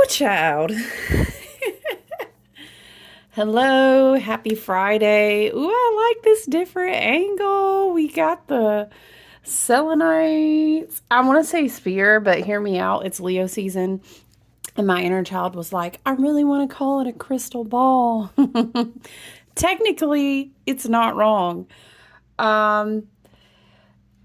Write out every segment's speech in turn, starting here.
Ooh, child. Hello, happy Friday. Ooh, I like this different angle. We got the selenites. I want to say spear, but hear me out. It's Leo season. And my inner child was like, I really want to call it a crystal ball. Technically, it's not wrong. Um,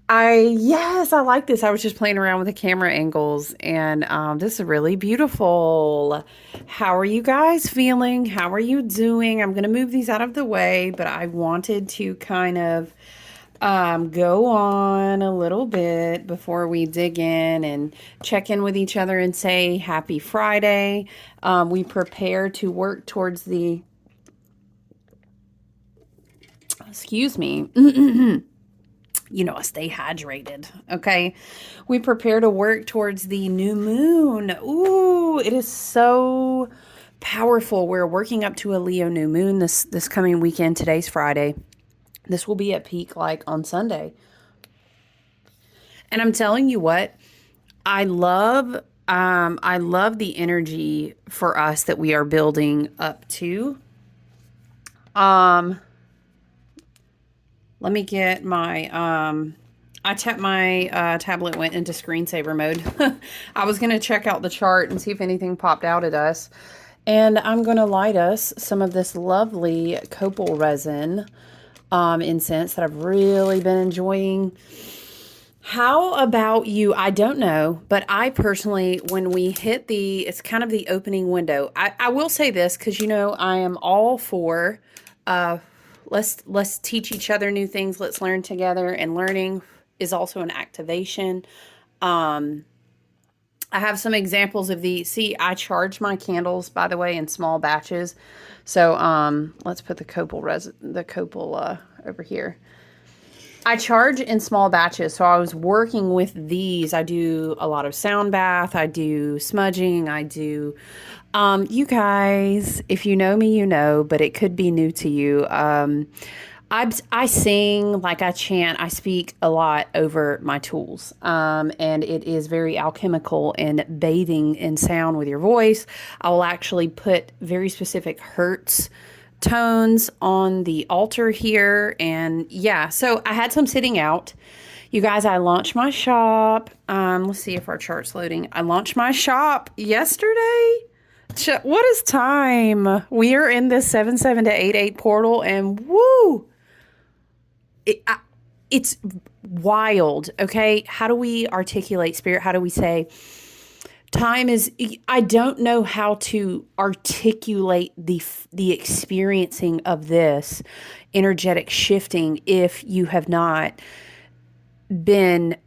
yes, I like this. I was just playing around with the camera angles, and this is really beautiful. How are you guys feeling? How are you doing? I'm going to move these out of the way, but I wanted to kind of go on a little bit before we dig in and check in with each other and say happy Friday. We prepare to work towards the, excuse me. I stay hydrated, okay? We prepare to work towards the new moon. Ooh, it is so powerful. We're working up to a Leo new moon this coming weekend. Today's Friday. This will be at peak like on Sunday. And I'm telling you what, I love the energy for us that we are building up to. Let me get my, my tablet went into screensaver mode. I was going to check out the chart and see if anything popped out at us. And I'm going to light us some of this lovely copal resin incense that I've really been enjoying. How about you? I don't know, but I personally, when we hit it's kind of the opening window. I will say this because, I am all for, let's teach each other new things. Let's learn together. And learning is also an activation. I have some examples of these. See, I charge my candles, by the way, in small batches. So let's put the copal over here. I charge in small batches, so I was working with these. I do a lot of sound bath. I do smudging. I do, you guys, if you know me, you know, but it could be new to you. I sing, like I chant, I speak a lot over my tools, and it is very alchemical and bathing in sound with your voice. I will actually put very specific hertz tones on the altar here. And yeah, so I had some sitting out. You guys, I launched my shop. Let's see if our chart's loading. I launched my shop yesterday. What is time? We are in this 77 to 88 portal, and woo! It's wild, okay? How do we articulate spirit? How do we say time is, I don't know how to articulate the experiencing of this energetic shifting if you have not been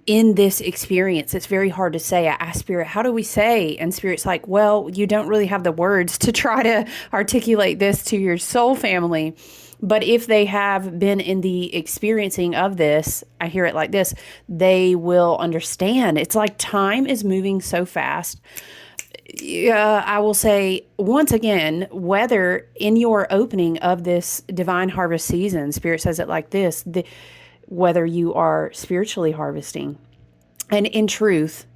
in this experience. It's very hard to say. I ask Spirit, how do we say? And Spirit's like, well, you don't really have the words to try to articulate this to your soul family. But if they have been in the experiencing of this, I hear it like this, they will understand. It's like time is moving so fast. I will say once again, whether in your opening of this divine harvest season, Spirit says it like this, whether you are spiritually harvesting. And in truth,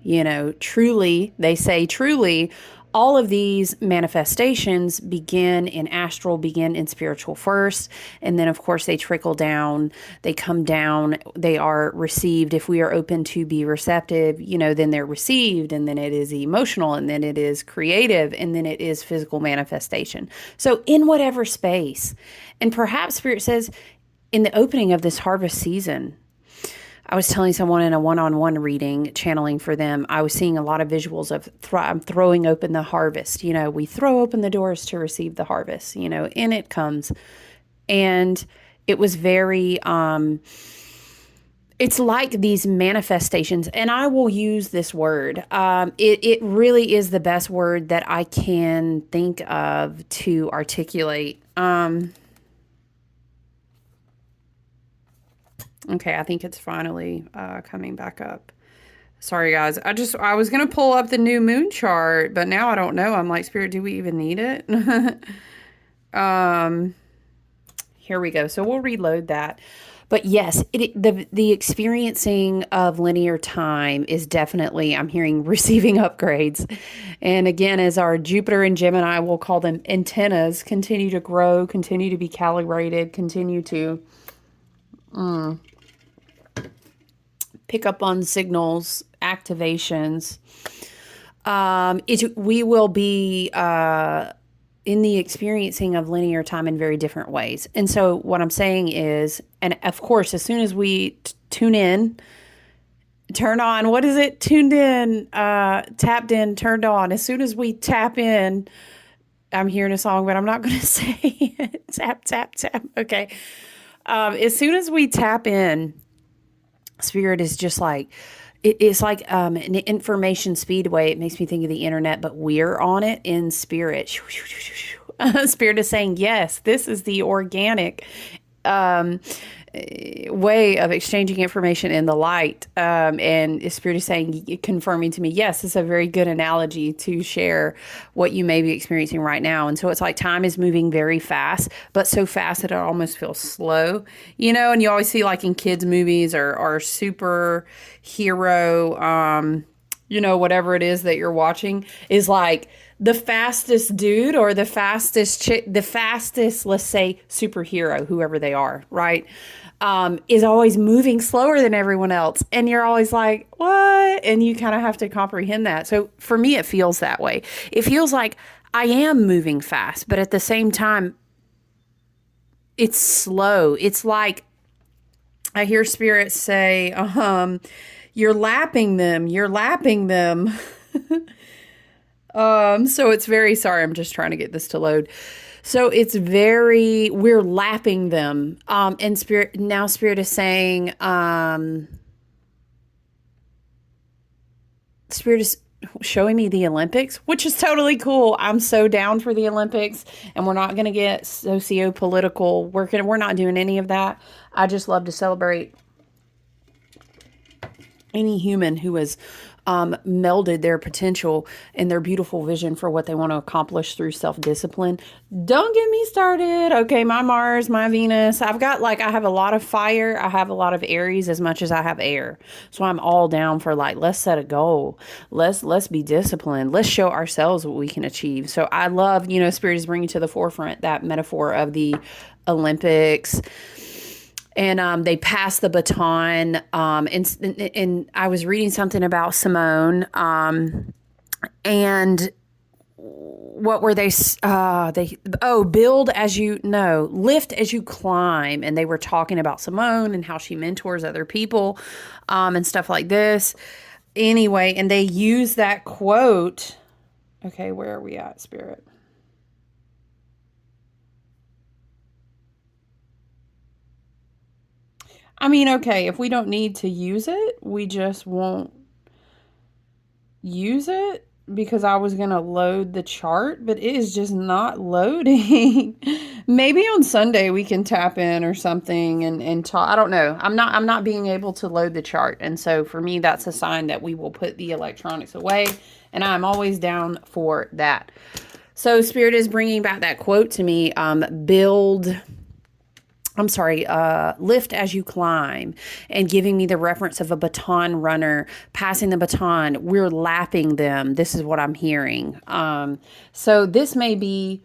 truly, they say truly, all of these manifestations begin in astral, begin in spiritual first. And then, of course, they trickle down, they come down, they are received. If we are open to be receptive, then they're received. And then it is emotional, and then it is creative, and then it is physical manifestation. So in whatever space. And perhaps Spirit says, in the opening of this harvest season, I was telling someone in a one-on-one reading, channeling for them, I was seeing a lot of visuals of throwing open the harvest. We throw open the doors to receive the harvest, in it comes. And it was very, it's like these manifestations, and I will use this word. It really is the best word that I can think of to articulate. Okay, I think it's finally coming back up. Sorry, guys. I was going to pull up the new moon chart, but now I don't know. I'm like, Spirit, do we even need it? Here we go. So we'll reload that. But yes, the experiencing of linear time is definitely, I'm hearing, receiving upgrades. And again, as our Jupiter and Gemini, we'll call them antennas, continue to grow, continue to be calibrated, continue to pick up on signals, activations. We will be in the experiencing of linear time in very different ways. And so what I'm saying is, and of course, as soon as we tune in, turn on, what is it? Tuned in, tapped in, turned on. As soon as we tap in, I'm hearing a song, but I'm not going to say it. Tap, tap, tap. Okay. As soon as we tap in, Spirit is just like, it's like an information speedway. It makes me think of the internet, but we're on it in spirit. Spirit is saying, yes, this is the organic way of exchanging information in the light. And Spirit is saying, confirming to me, yes, it's a very good analogy to share what you may be experiencing right now. And so it's like time is moving very fast, but so fast that it almost feels slow, and you always see like in kids movies or superhero, whatever it is that you're watching is like the fastest dude or the fastest chick, the fastest, let's say, superhero, whoever they are, right? Is always moving slower than everyone else. And you're always like, what? And you kind of have to comprehend that. So for me, it feels that way. It feels like I am moving fast, but at the same time, it's slow. It's like I hear Spirit say, you're lapping them. You're lapping them. So it's very, sorry, I'm just trying to get this to load. So it's very, we're lapping them. And Spirit is saying, Spirit is showing me the Olympics, which is totally cool. I'm so down for the Olympics, and we're not going to get socio-political. We're not doing any of that. I just love to celebrate any human who has melded their potential and their beautiful vision for what they want to accomplish through self-discipline. Don't get me started. Okay, my Mars, my Venus. I have a lot of fire. I have a lot of Aries as much as I have air. So I'm all down for let's set a goal. Let's be disciplined. Let's show ourselves what we can achieve. So I love, Spirit is bringing to the forefront that metaphor of the Olympics. And they passed the baton. And I was reading something about Simone. And what were they? Lift as you climb. And they were talking about Simone and how she mentors other people, and stuff like this. Anyway, and they use that quote. Okay, where are we at, Spirit? I mean, okay, if we don't need to use it, we just won't use it because I was going to load the chart, but it is just not loading. Maybe on Sunday we can tap in or something and talk. I don't know. I'm not being able to load the chart. And so for me, that's a sign that we will put the electronics away, and I'm always down for that. So Spirit is bringing back that quote to me, lift as you climb, and giving me the reference of a baton runner passing the baton. We're lapping them. This is what I'm hearing. So this may be,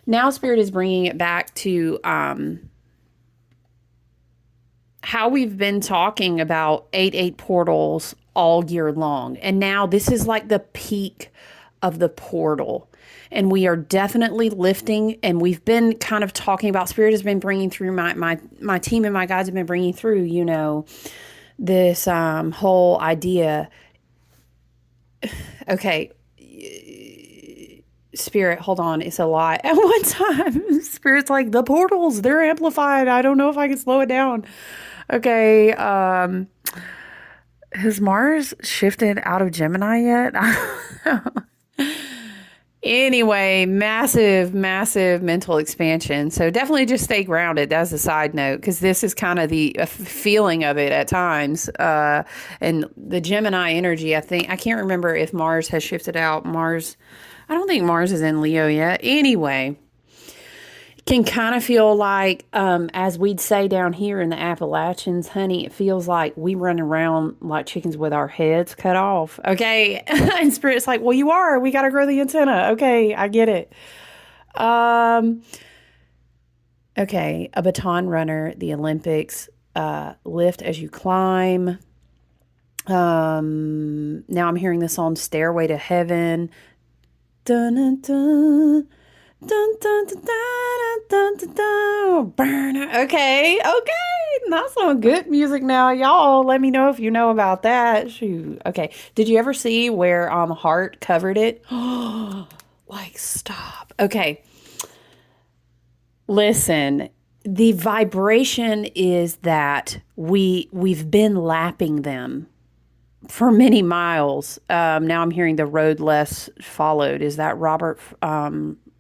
now Spirit is bringing it back to how we've been talking about 8/8 portals all year long. And now this is like the peak of the portal. And we are definitely lifting, and we've been kind of talking about, Spirit has been bringing through, my team and my guides have been bringing through, this whole idea. Okay, Spirit, hold on, it's a lot at one time. Spirit's like, the portals, they're amplified. I don't know if I can slow it down. Okay, has Mars shifted out of Gemini yet? Anyway, massive mental expansion. So definitely just stay grounded. That's a side note, because this is kind of the feeling of it at times. And the Gemini energy, I can't remember if Mars has shifted out. I don't think Mars is in Leo yet. Anyway, can kind of feel like, as we'd say down here in the Appalachians, honey, it feels like we run around like chickens with our heads cut off. Okay. And Spirit's like, well, you are. We got to grow the antenna. Okay. I get it. Um, okay. A baton runner, the Olympics, lift as you climb. Now I'm hearing the song Stairway to Heaven. Dun, dun, dun. Dun, dun, dun, dun, dun, dun, dun. Burn. Okay, that's some good music now. Y'all let me know if you know about that. Shoot. Okay. Did you ever see where Heart covered it? Like, stop. Okay. Listen, the vibration is that we've been lapping them for many miles. Now I'm hearing the road less followed. Is that Robert?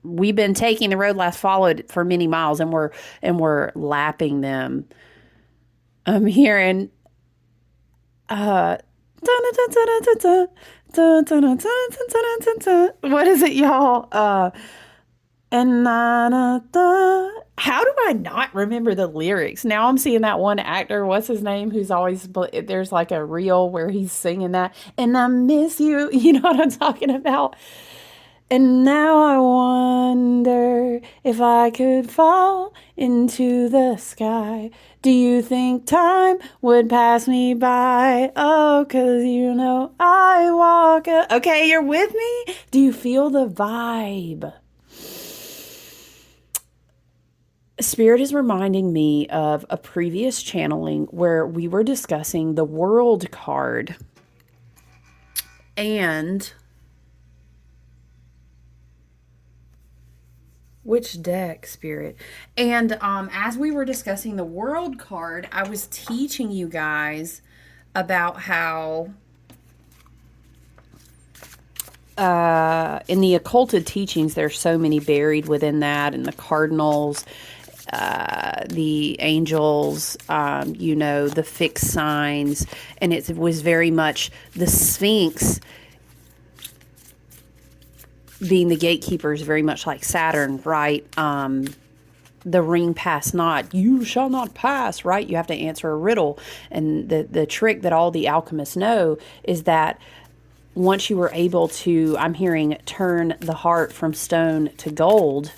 We've been taking the road less followed for many miles, and we're lapping them. I'm hearing what is it, y'all? And how do I not remember the lyrics? Now I'm seeing that one actor, what's his name, who's always, there's like a reel where he's singing that, and I miss you. You know what I'm talking about? And now I wonder if I could fall into the sky. Do you think time would pass me by? Oh, 'cause you know I walk. Okay, you're with me? Do you feel the vibe? Spirit is reminding me of a previous channeling where we were discussing the World card. And which deck, Spirit? And as we were discussing the World card, I was teaching you guys about how in the occulted teachings, there's so many buried within that, and the cardinals, the angels, the fixed signs, and it was very much the Sphinx being the gatekeeper is very much like Saturn, right? The ring pass not, you shall not pass, right? You have to answer a riddle. And the trick that all the alchemists know is that once you were able to, I'm hearing, turn the heart from stone to gold.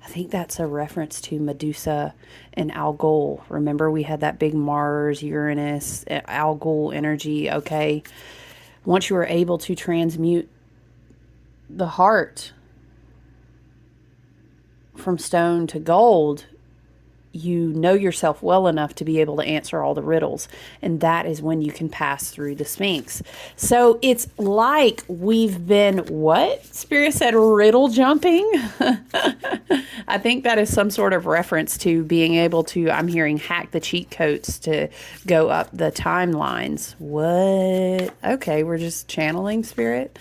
I think that's a reference to Medusa and Algol. Remember, we had that big Mars, Uranus, Algol energy, okay? Once you were able to transmute the heart from stone to gold, you know yourself well enough to be able to answer all the riddles. And that is when you can pass through the Sphinx. So it's like we've been, what? Spirit said riddle jumping? I think that is some sort of reference to being able to, I'm hearing, hack the cheat codes to go up the timelines. What? Okay, we're just channeling, Spirit.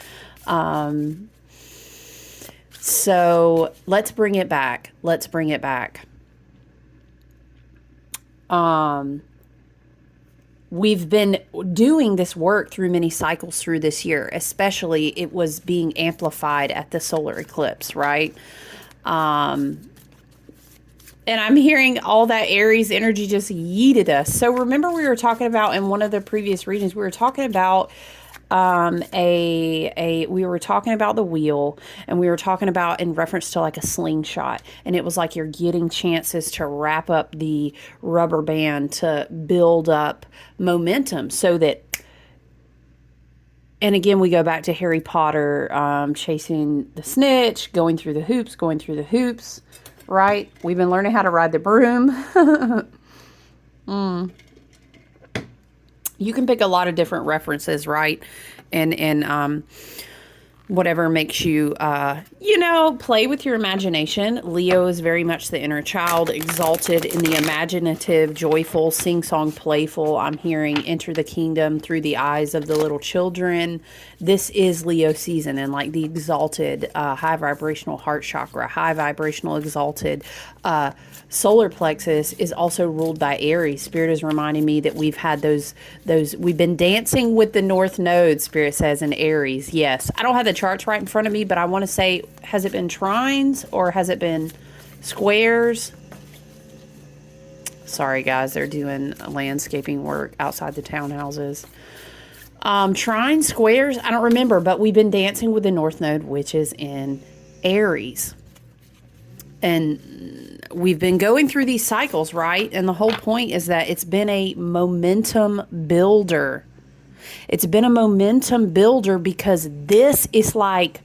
So let's bring it back. We've been doing this work through many cycles through this year, especially it was being amplified at the solar eclipse, right? And I'm hearing all that Aries energy just yeeted us. So remember we were talking about in one of the previous readings, we were talking about we were talking about the wheel, and we were talking about in reference to like a slingshot, and it was like you're getting chances to wrap up the rubber band to build up momentum so that, and again, we go back to Harry Potter, chasing the snitch, going through the hoops, right? We've been learning how to ride the broom. You can pick a lot of different references, right? And whatever makes you, play with your imagination. Leo is very much the inner child, exalted in the imaginative, joyful, sing-song, playful. I'm hearing enter the kingdom through the eyes of the little children. This is Leo season, and like the exalted, high vibrational heart chakra, high vibrational exalted, solar plexus is also ruled by Aries. Spirit is reminding me that we've had those, we've been dancing with the North Node, Spirit says, in Aries. Yes. I don't have the charts right in front of me, but I want to say, has it been trines or has it been Squares. Sorry, guys, they're doing landscaping work outside the townhouses. Trine, squares, I don't remember, but we've been dancing with the North Node, which is in Aries. And we've been going through these cycles, right? And the whole point is that it's been a momentum builder. It's been a momentum builder because this is like,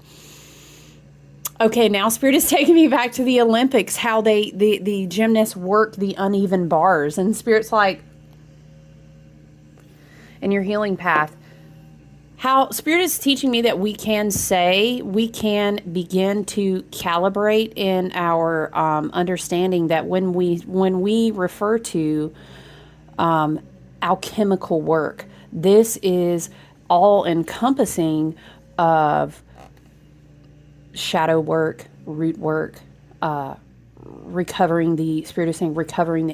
okay, now Spirit is taking me back to the Olympics, how the gymnasts work the uneven bars. And Spirit's like, in your healing path, how Spirit is teaching me that we can begin to calibrate in our understanding that when we refer to alchemical work, this is all encompassing of shadow work, root work, recovering the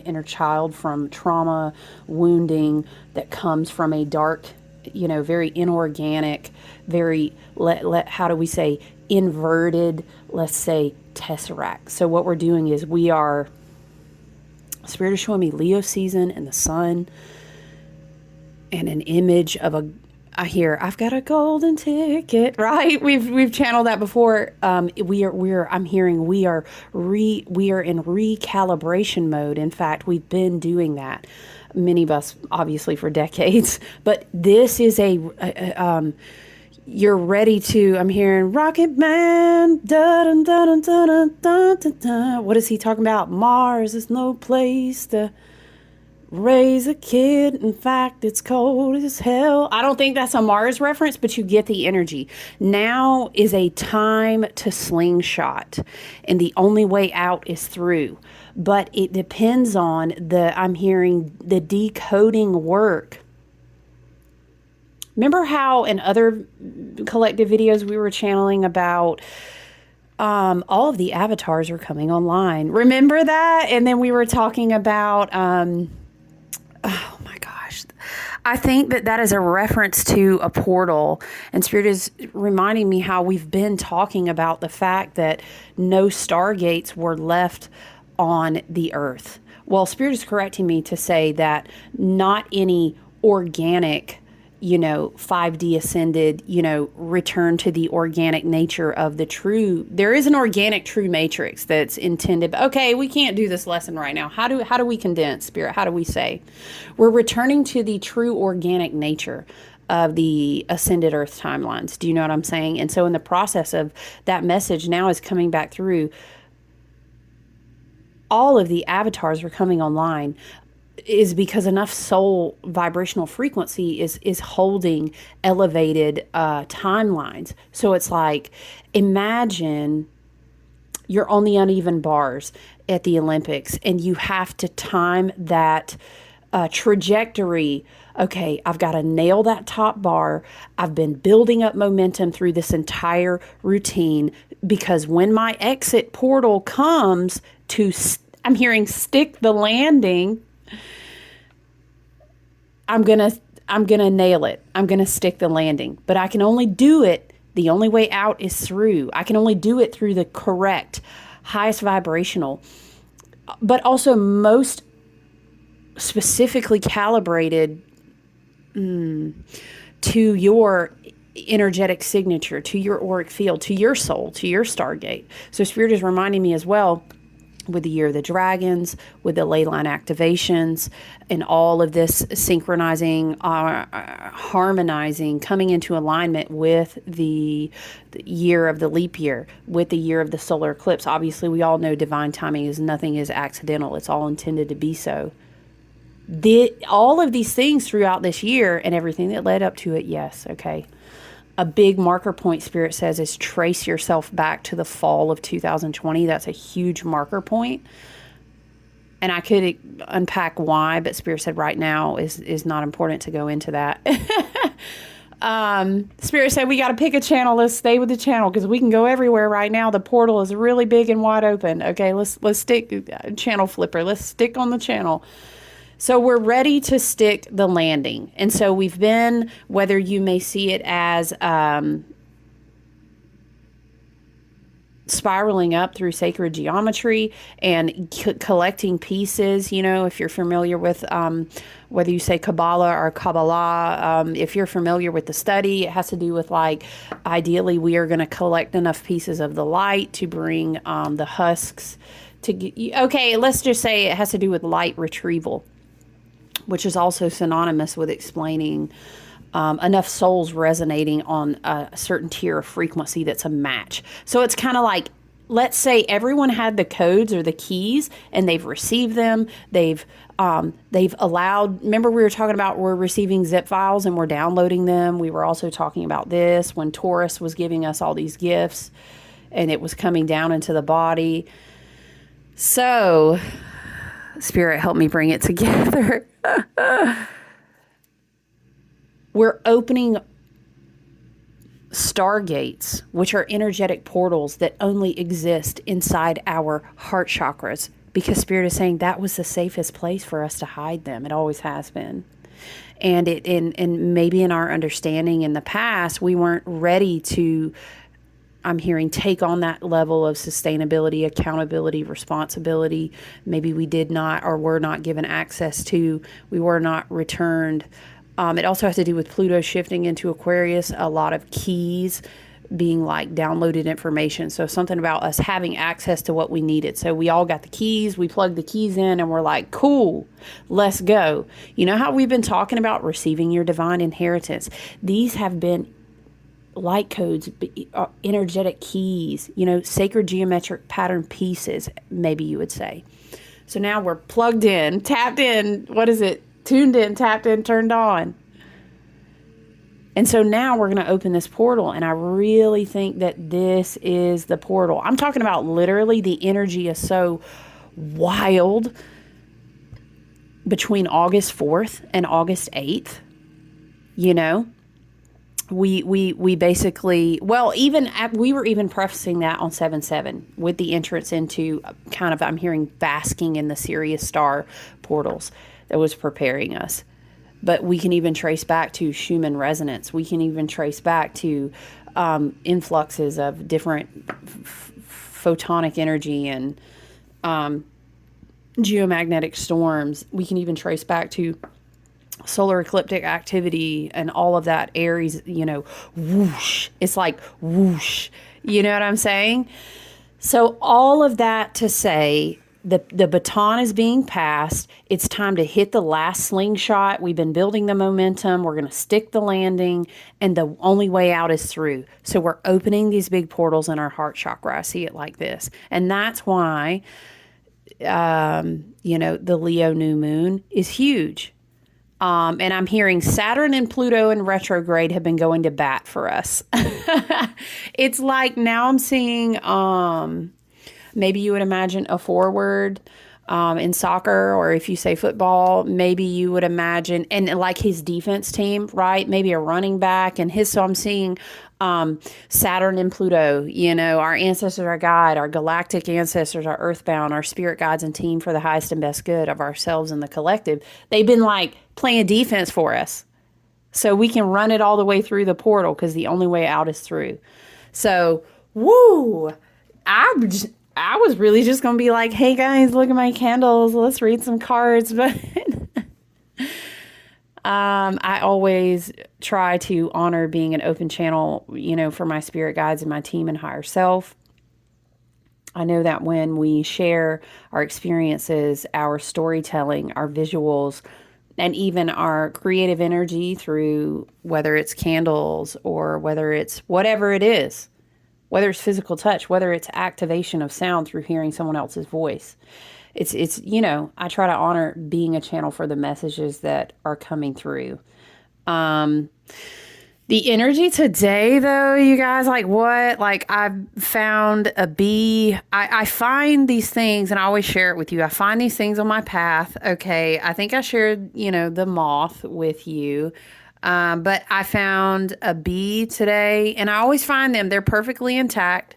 inner child from trauma, wounding that comes from a dark, very inorganic, very, how do we say, inverted, let's say, tesseract. So what we're doing is Spirit is showing me Leo season and the sun and an image of I've got a golden ticket, right? We've channeled that before. I'm hearing we are in recalibration mode. In fact, we've been doing that, many of us obviously for decades, but this is you're ready to, I'm hearing Rocket Man, dun, dun, dun, dun, dun, dun, dun. What is he talking about? Mars is no place to raise a kid. In fact, it's cold as hell. I don't think that's a Mars reference, but you get the energy. Now is a time to slingshot, and the only way out is through. But it depends on I'm hearing the decoding work. Remember how in other collective videos we were channeling about all of the avatars are coming online? Remember that? And then we were talking about oh my gosh. I think that is a reference to a portal. And Spirit is reminding me how we've been talking about the fact that no stargates were left on the earth. Well, Spirit is correcting me to say that not any organic, 5D ascended, return to the organic nature of the true. There is an organic true matrix that's intended. But okay, we can't do this lesson right now. How do we condense, Spirit? How do we say? We're returning to the true organic nature of the ascended earth timelines. Do you know what I'm saying? And so in the process of that message now is coming back through, all of the avatars are coming online is because enough soul vibrational frequency is holding elevated timelines. So it's like, imagine you're on the uneven bars at the Olympics and you have to time that trajectory. Okay, I've got to nail that top bar. I've been building up momentum through this entire routine because when my exit portal comes to, I'm hearing stick the landing, I'm gonna nail it. I'm gonna stick the landing. But I can only do it, the only way out is through. I can only do it through the correct, highest vibrational, but also most specifically calibrated to your energetic signature, to your auric field, to your soul, to your stargate. So Spirit is reminding me as well, with the Year of the Dragons, with the ley line activations, and all of this synchronizing, harmonizing, coming into alignment with the year of the leap year, with the year of the solar eclipse. Obviously, we all know divine timing is nothing is accidental. It's all intended to be so. All of these things throughout this year and everything that led up to it, yes, okay. A big marker point, Spirit says, is trace yourself back to the fall of 2020. That's a huge marker point. And I could unpack why, but Spirit said right now is not important to go into that. Spirit said we got to pick a channel. Let's stay with the channel because we can go everywhere right now. The portal is really big and wide open. Okay, let's stick, channel flipper. Let's stick on the channel. So we're ready to stick the landing. And so we've been, whether you may see it as spiraling up through sacred geometry and collecting pieces. You know, if you're familiar with whether you say Kabbalah or Kabbalah, if you're familiar with the study, it has to do with like, ideally, we are going to collect enough pieces of the light to bring the husks to, okay, let's just say it has to do with light retrieval, which is also synonymous with explaining enough souls resonating on a certain tier of frequency that's a match. So it's kind of like, let's say everyone had the codes or the keys and they've received them. They've allowed, remember we were talking about we're receiving zip files and we're downloading them. We were also talking about this when Taurus was giving us all these gifts and it was coming down into the body. So Spirit, help me bring it together. We're opening stargates, which are energetic portals that only exist inside our heart chakras, because Spirit is saying that was the safest place for us to hide them. It always has been. And maybe in our understanding in the past, we weren't ready to, I'm hearing, take on that level of sustainability, accountability, responsibility. Maybe we did not, or were not given access to, we were not returned. It also has to do with Pluto shifting into Aquarius, a lot of keys being like downloaded information. So something about us having access to what we needed. So we all got the keys, we plugged the keys in and we're like, cool, let's go. You know how we've been talking about receiving your divine inheritance? These have been light codes, energetic keys, you know, sacred geometric pattern pieces, maybe you would say. So now we're plugged in, tapped in, what is it? Tuned in, tapped in, turned on. And so now we're going to open this portal. And I really think that this is the portal. I'm talking about literally the energy is so wild between August 4th and August 8th. You know, we basically, well, even we were even prefacing that on 7/7 with the entrance into kind of, I'm hearing, basking in the Sirius star portals that was preparing us. But we can even trace back to Schumann resonance. We can even trace back to influxes of different photonic energy and geomagnetic storms. We can even trace back to solar ecliptic activity and all of that. Aries, you know, whoosh. It's like whoosh. You know what I'm saying? So all of that to say, the baton is being passed. It's time to hit the last slingshot. We've been building the momentum. We're going to stick the landing, and the only way out is through. So we're opening these big portals in our heart chakra. I see it like this. And that's why, you know, the Leo new moon is huge. And I'm hearing Saturn and Pluto in retrograde have been going to bat for us. It's like now I'm seeing, maybe you would imagine a forward in soccer, or if you say football, maybe you would imagine, and like his defense team, right? Maybe a running back and his, so I'm seeing Saturn and Pluto, you know, our ancestors, our guide, our galactic ancestors, our earthbound, our spirit guides and team for the highest and best good of ourselves and the collective. They've been like playing defense for us. So we can run it all the way through the portal because the only way out is through. So, woo! I was really just going to be like, hey guys, look at my candles. Let's read some cards. But I always try to honor being an open channel, you know, for my spirit guides and my team and higher self. I know that when we share our experiences, our storytelling, our visuals, and even our creative energy through whether it's candles or whether it's whatever it is, whether it's physical touch, whether it's activation of sound through hearing someone else's voice. It's you know, I try to honor being a channel for the messages that are coming through. The energy today, though, you guys, like what? Like I've found a bee. I find these things, and I always share it with you. I find these things on my path. Okay, I think I shared, you know, the moth with you. But I found a bee today, and I always find them. They're perfectly intact,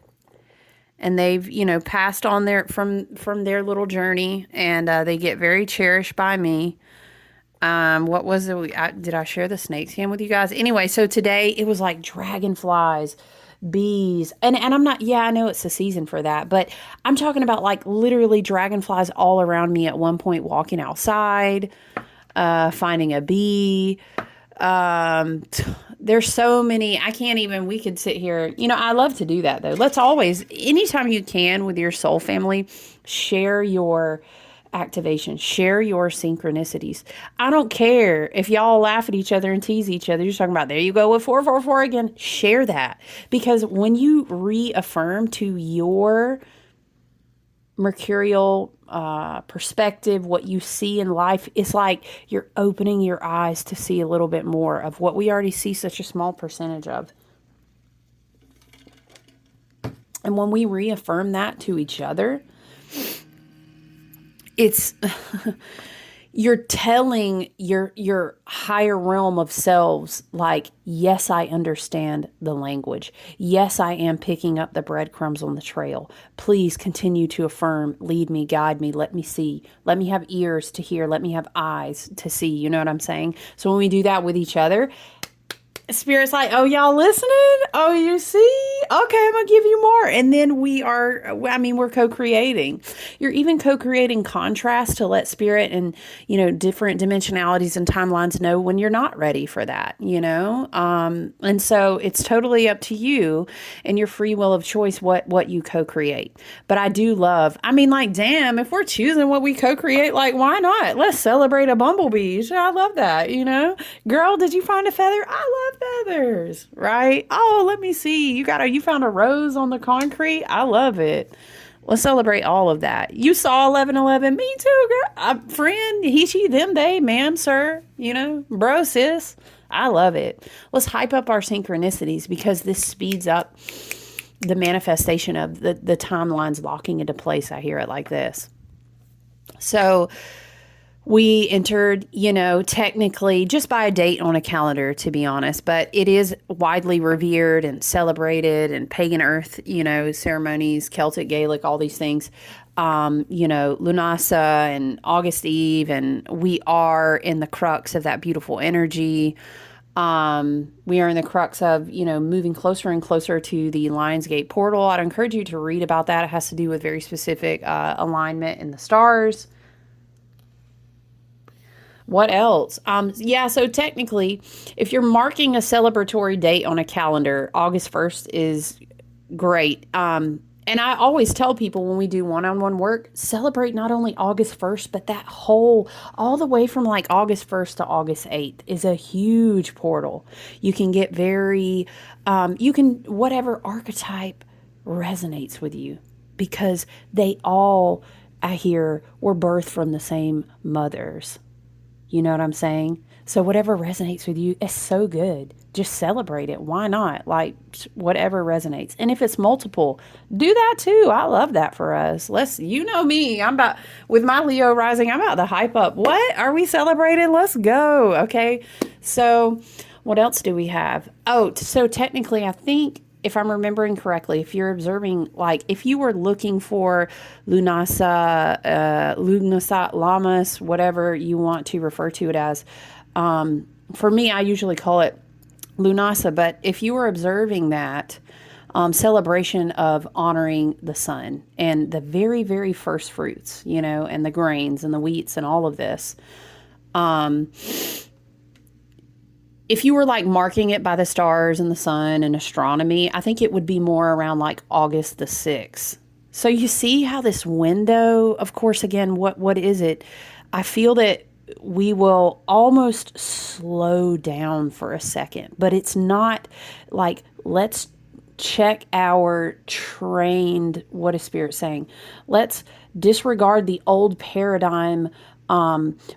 and they've, you know, passed on from their little journey, and they get very cherished by me. What was it? Did I share the snake scan with you guys? Anyway, so today it was like dragonflies, bees, and I'm not, yeah, I know it's the season for that, but I'm talking about like literally dragonflies all around me at one point, walking outside, finding a bee. Um, there's so many, I can't even, we could sit here. I love to do that though. Let's always, anytime you can with your soul family, share your activation, share your synchronicities. I don't care if y'all laugh at each other and tease each other. You're talking about, there you go with 444 again. Share that, because when you reaffirm to your mercurial perspective, what you see in life, it's like you're opening your eyes to see a little bit more of what we already see such a small percentage of. And when we reaffirm that to each other, it's you're telling your higher realm of selves, like, yes, I understand the language. Yes, I am picking up the breadcrumbs on the trail. Please continue to affirm, lead me, guide me, let me see. Let me have ears to hear. Let me have eyes to see. You know what I'm saying? So when we do that with each other, Spirit's like, oh, y'all listening? Oh, you see? Okay, I'm going to give you more. And then we're co-creating. You're even co-creating contrast to let Spirit and, different dimensionalities and timelines know when you're not ready for that, And so it's totally up to you and your free will of choice what you co-create. But I do love, damn, if we're choosing what we co-create, like, why not? Let's celebrate a bumblebee. I love that, Girl, did you find a feather? I love feathers, right? Oh, let me see. You found a rose on the concrete. I love it. Let's celebrate all of that. You saw 1111. Me too, girl. Friend, he, she, them, they, ma'am, sir. Bro, sis. I love it. Let's hype up our synchronicities, because this speeds up the manifestation of the timelines locking into place. I hear it like this. So we entered, technically just by a date on a calendar, to be honest, but it is widely revered and celebrated, and pagan earth, ceremonies, Celtic, Gaelic, all these things, Lunasa and August Eve, and we are in the crux of that beautiful energy. We are in the crux of, moving closer and closer to the Lionsgate portal. I'd encourage you to read about that. It has to do with very specific alignment in the stars. What else? So technically, if you're marking a celebratory date on a calendar, August 1st is great. And I always tell people when we do one-on-one work, celebrate not only August 1st, but that all the way from like August 1st to August 8th is a huge portal. You can get whatever archetype resonates with you, because they all, I hear, were birthed from the same mothers. You know what I'm saying? So whatever resonates with you is so good. Just celebrate it. Why not? Like, whatever resonates. And if it's multiple, do that too. I love that for us. You know me. With my Leo rising, I'm about to hype up. What? Are we celebrating? Let's go. Okay. So what else do we have? Oh, so technically, I think, if I'm remembering correctly, if you're observing, like, if you were looking for Lunasa, Lamas, whatever you want to refer to it as, for me, I usually call it Lunasa, but if you were observing that celebration of honoring the sun and the very, very first fruits, and the grains and the wheats and all of this, if you were like marking it by the stars and the sun and astronomy, I think it would be more around like August the 6th. So you see how this window, of course, again, what is it? I feel that we will almost slow down for a second, but it's not like, let's check our trained, what is Spirit saying? Let's disregard the old paradigm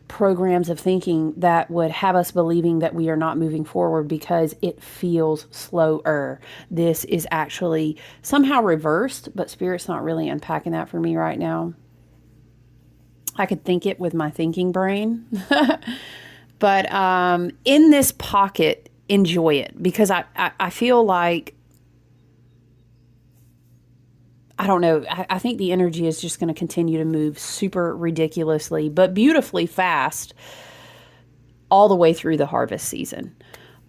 programs of thinking that would have us believing that we are not moving forward because it feels slower. This is actually somehow reversed, but Spirit's not really unpacking that for me right now. I could think it with my thinking brain. But in this pocket, enjoy it, because I feel like, I don't know. I think the energy is just going to continue to move super ridiculously, but beautifully fast. all the way through the harvest season.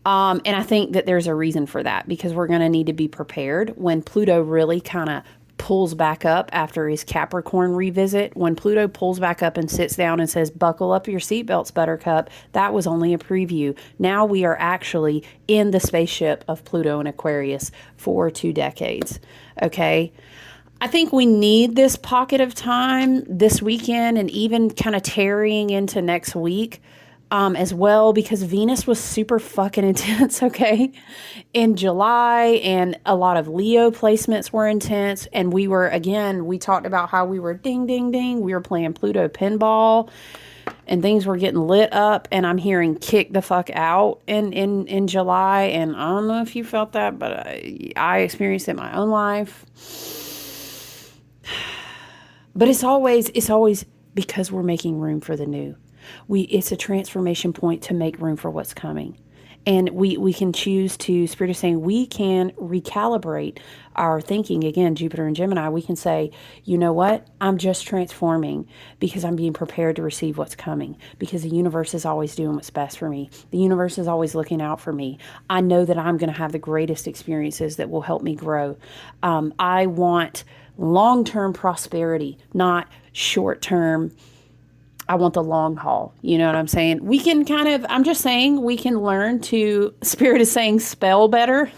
And I think that there's a reason for that, because we're going to need to be prepared when Pluto really kind of pulls back up after his Capricorn revisit. When Pluto pulls back up and sits down and says, buckle up your seatbelts, Buttercup, that was only a preview. Now we are actually in the spaceship of Pluto and Aquarius for 2 decades. Okay. I think we need this pocket of time this weekend and even kind of tarrying into next week as well, because Venus was super fucking intense, okay, in July, and a lot of Leo placements were intense. And we were, again, we talked about how we were ding, ding, ding. We were playing Pluto pinball and things were getting lit up, and I'm hearing kick the fuck out in July. And I don't know if you felt that, but I experienced it in my own life. But it's always because we're making room for the new. It's a transformation point to make room for what's coming. And we can choose to, Spirit is saying, we can recalibrate our thinking. Again, Jupiter and Gemini, we can say, you know what? I'm just transforming because I'm being prepared to receive what's coming, because the universe is always doing what's best for me. The universe is always looking out for me. I know that I'm going to have the greatest experiences that will help me grow. I want long-term prosperity, not short-term. I want the long haul. You know what I'm saying? We can I'm just saying, we can learn to, Spirit is saying, spell better.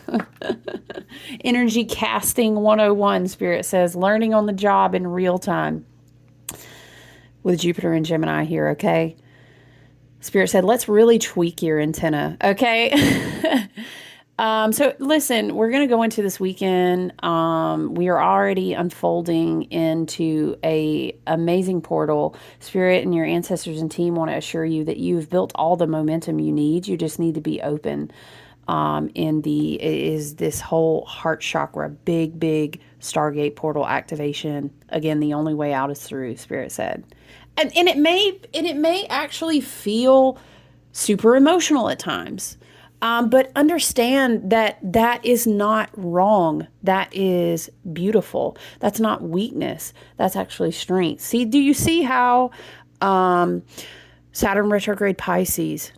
Energy casting 101, Spirit says, learning on the job in real time with Jupiter and Gemini here, okay? Spirit said, let's really tweak your antenna, okay? So listen, we're going to go into this weekend. We are already unfolding into a amazing portal. Spirit and your ancestors and team want to assure you that you've built all the momentum you need. You just need to be open. Is this whole heart chakra, big Stargate portal activation. Again, the only way out is through, Spirit said. And it may actually feel super emotional at times. But understand that that is not wrong. That is beautiful. That's not weakness. That's actually strength. See, do you see how Saturn retrograde Pisces,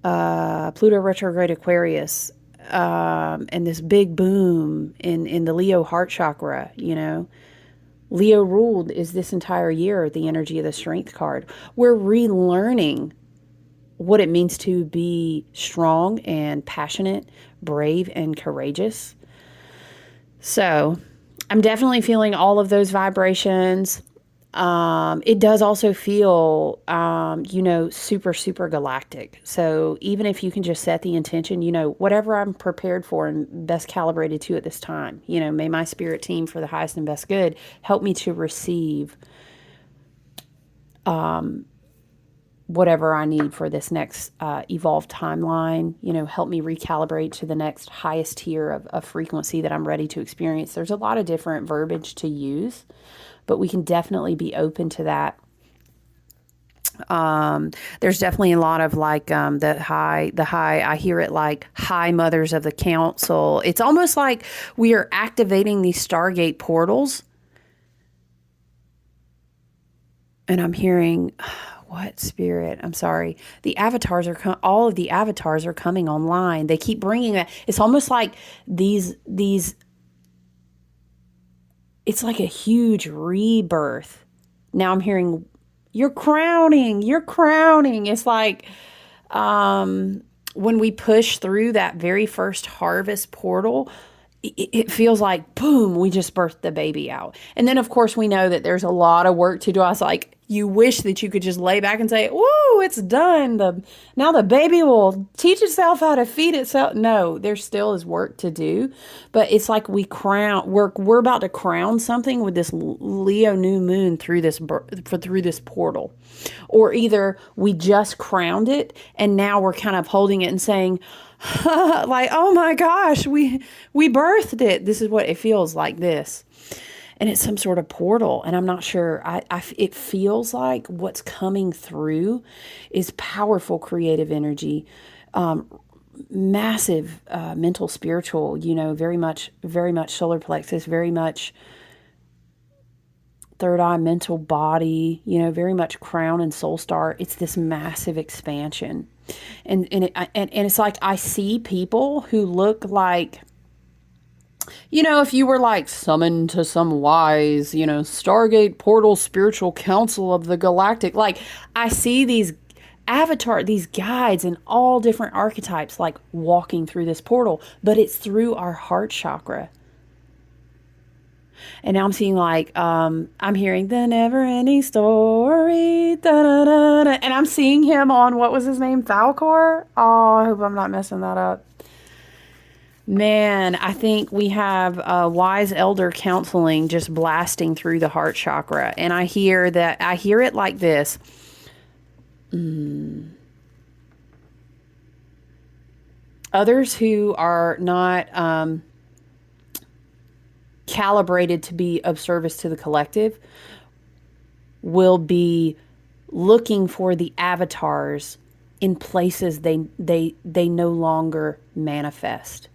Pluto retrograde Aquarius, and this big boom in the Leo heart chakra, you know? Leo ruled is this entire year the energy of the strength card. We're relearning what it means to be strong and passionate, brave and courageous. So I'm definitely feeling all of those vibrations. It does also feel, super galactic. So even if you can just set the intention, whatever I'm prepared for and best calibrated to at this time, may my spirit team for the highest and best good help me to receive, whatever I need for this next evolved timeline, help me recalibrate to the next highest tier of frequency that I'm ready to experience. There's a lot of different verbiage to use, but we can definitely be open to that. There's definitely a lot of the high, I hear it like high mothers of the council. It's almost like we are activating these Stargate portals. And I'm hearing, what spirit? I'm sorry. The avatars are all of the avatars are coming online. They keep bringing that. It's almost like these. It's like a huge rebirth. Now I'm hearing, you're crowning. It's like when we push through that very first harvest portal, it feels like, boom, we just birthed the baby out. And then, of course, we know that there's a lot of work to do. I was like, you wish that you could just lay back and say, woo, it's done. Now the baby will teach itself how to feed itself. No, there still is work to do. But it's like we're about to crown something with this Leo new moon through this portal. Or either we just crowned it and now we're kind of holding it and saying, like, oh my gosh, we birthed it. This is what it feels like, this. And it's some sort of portal. And I'm not sure. It feels like what's coming through is powerful creative energy, massive mental, spiritual, very much solar plexus, very much third eye, mental body, very much crown and soul star. It's this massive expansion. And it's like I see people who look like, if you were like summoned to some wise, Stargate portal spiritual council of the galactic, like I see these these guides in all different archetypes, like walking through this portal, but it's through our heart chakra. And now I'm seeing like, I'm hearing the never ending story, da, da, da, da, and I'm seeing him on, what was his name? Falcor? Oh, I hope I'm not messing that up. Man, I think we have wise elder counseling just blasting through the heart chakra. And I hear it like this. Others who are not calibrated to be of service to the collective will be looking for the avatars in places they no longer manifest.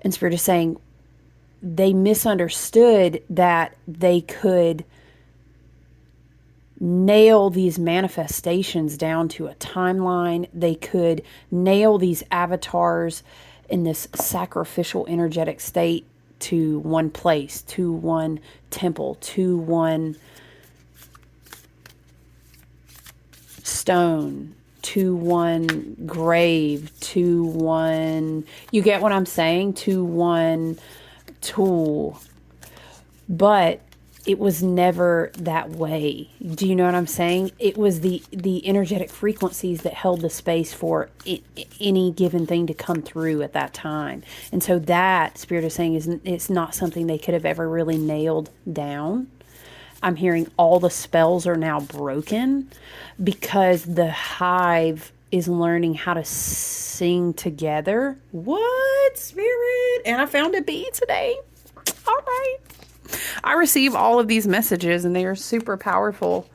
And Spirit is saying they misunderstood that they could nail these manifestations down to a timeline. They could nail these avatars in this sacrificial energetic state to one place, to one temple, to one stone, to one grave, to one, you get what I'm saying? To one tool. But it was never that way. Do you know what I'm saying? It was the energetic frequencies that held the space for any given thing to come through at that time. And so that, Spirit is saying, it's not something they could have ever really nailed down. I'm hearing all the spells are now broken because the hive is learning how to sing together. What, Spirit? And I found a bee today. All right. I receive all of these messages and they are super powerful.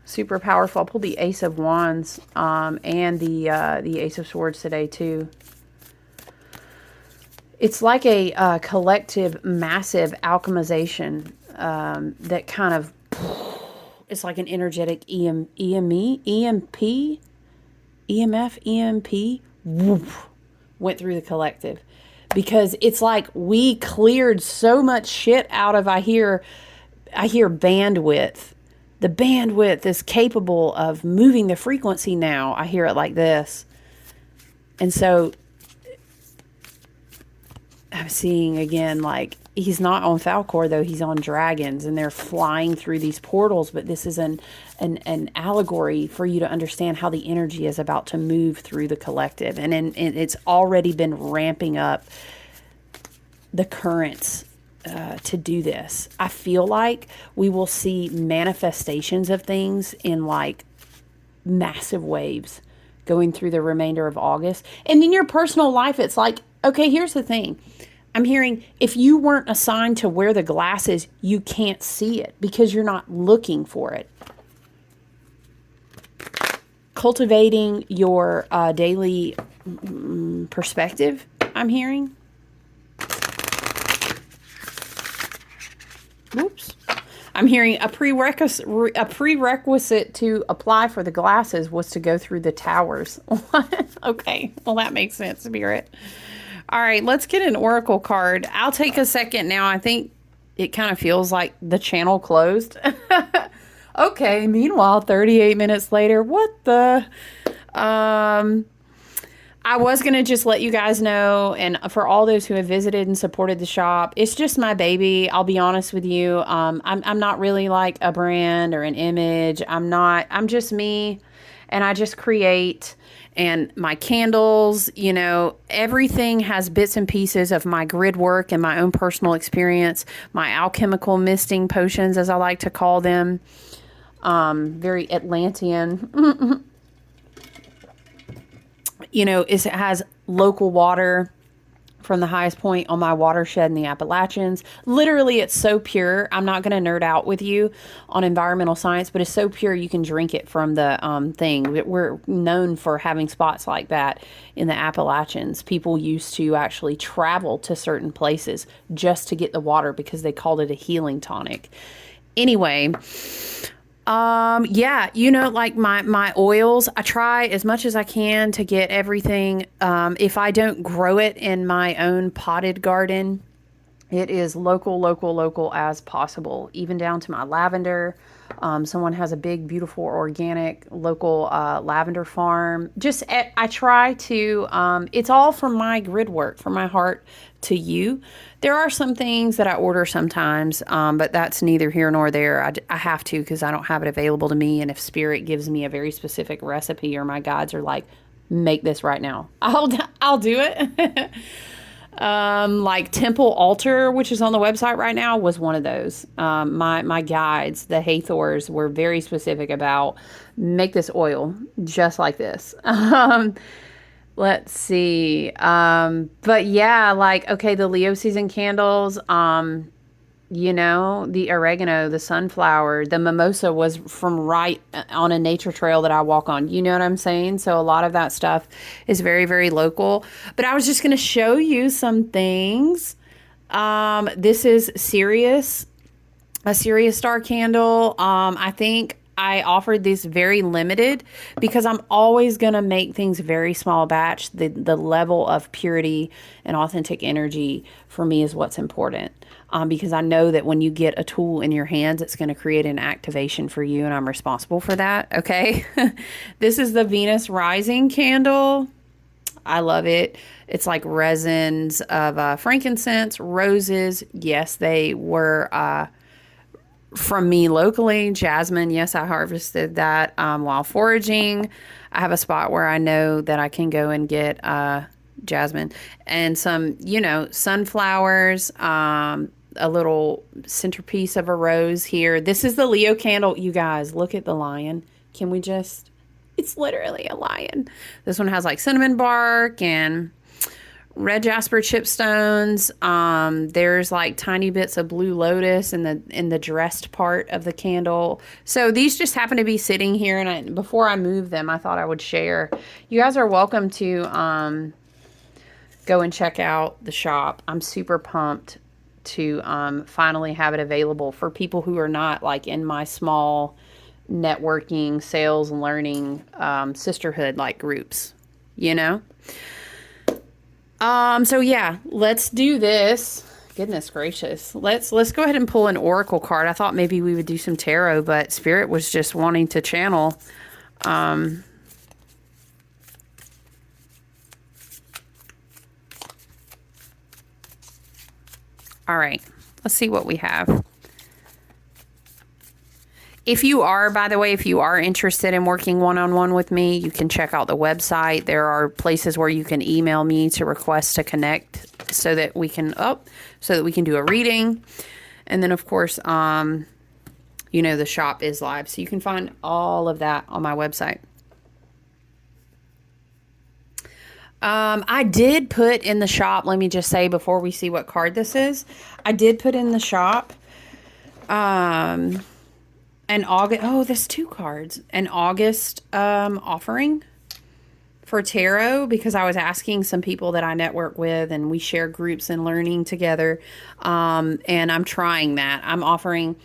Super powerful. I'll pull the Ace of Wands and the Ace of Swords today too. It's like a collective, massive alchemization that kind of, it's like an energetic EMF, whoop, went through the collective. Because it's like we cleared so much shit out of, I hear bandwidth. The bandwidth is capable of moving the frequency now. I hear it like this. And so I'm seeing again, like, he's not on Falcor though, he's on dragons and they're flying through these portals, but this is an allegory for you to understand how the energy is about to move through the collective. And it's already been ramping up the currents to do this. I feel like we will see manifestations of things in like massive waves going through the remainder of August. And in your personal life, it's like, okay, here's the thing. I'm hearing if you weren't assigned to wear the glasses, you can't see it because you're not looking for it. Cultivating your daily perspective, I'm hearing. Oops. I'm hearing a prerequisite to apply for the glasses was to go through the towers. Okay, well that makes sense, Spirit. All right, let's get an oracle card. I'll take a second now. I think it kind of feels like the channel closed. Okay, meanwhile, 38 minutes later, what the... I was going to just let you guys know, and for all those who have visited and supported the shop, it's just my baby. I'll be honest with you. I'm not really like a brand or an image. I'm just me, and I just create. And my candles, everything has bits and pieces of my grid work and my own personal experience, my alchemical misting potions, as I like to call them. Very Atlantean. It has local water from the highest point on my watershed in the Appalachians. Literally, it's so pure. I'm not going to nerd out with you on environmental science, but it's so pure you can drink it from the thing. We're known for having spots like that in the Appalachians. People used to actually travel to certain places just to get the water because they called it a healing tonic. Anyway, yeah, like my oils, I try as much as I can to get everything. If I don't grow it in my own potted garden, it is local as possible, even down to my lavender. Someone has a big, beautiful, organic, local lavender farm. I try to, it's all from my grid work, from my heart to you. There are some things that I order sometimes, but that's neither here nor there. I have to because I don't have it available to me. And if Spirit gives me a very specific recipe or my guides are like, make this right now, I'll do it. Like Temple Altar, which is on the website right now, was one of those. My guides, the Hathors, were very specific about make this oil just like this. Let's see. But yeah, like, okay, the Leo season candles, the oregano, the sunflower, the mimosa was from right on a nature trail that I walk on. You know what I'm saying? So a lot of that stuff is very, very local. But I was just going to show you some things. This is Sirius, a Sirius star candle. I think I offered this very limited because I'm always going to make things very small batch. The level of purity and authentic energy for me is what's important. Because I know that when you get a tool in your hands, it's going to create an activation for you, and I'm responsible for that, okay? This is the Venus Rising candle. I love it. It's like resins of frankincense, roses. Yes, they were from me locally. Jasmine, yes, I harvested that while foraging. I have a spot where I know that I can go and get jasmine and some, sunflowers, a little centerpiece of a rose here. This is the Leo candle. You guys, look at the lion. Can we just, it's literally a lion. This one has like cinnamon bark and red jasper chipstones. There's like tiny bits of blue lotus in the dressed part of the candle. So these just happen to be sitting here, and before I move them, I thought I would share. You guys are welcome to go and check out the shop. I'm super pumped to finally have it available for people who are not like in my small networking, sales, learning, sisterhood like groups, So yeah, let's do this. Goodness gracious. Let's go ahead and pull an oracle card. I thought maybe we would do some tarot, but Spirit was just wanting to channel. All right, let's see what we have. If you are, by the way, if you are interested in working one-on-one with me, you can check out the website. There are places where you can email me to request to connect so that we can do a reading. And then, of course, the shop is live. So you can find all of that on my website. I did put in the shop, let me just say before we see what card this is, I did put in the shop, an August, there's two cards, an August, offering for tarot, because I was asking some people that I network with and we share groups and learning together. And I'm trying that. I'm offering,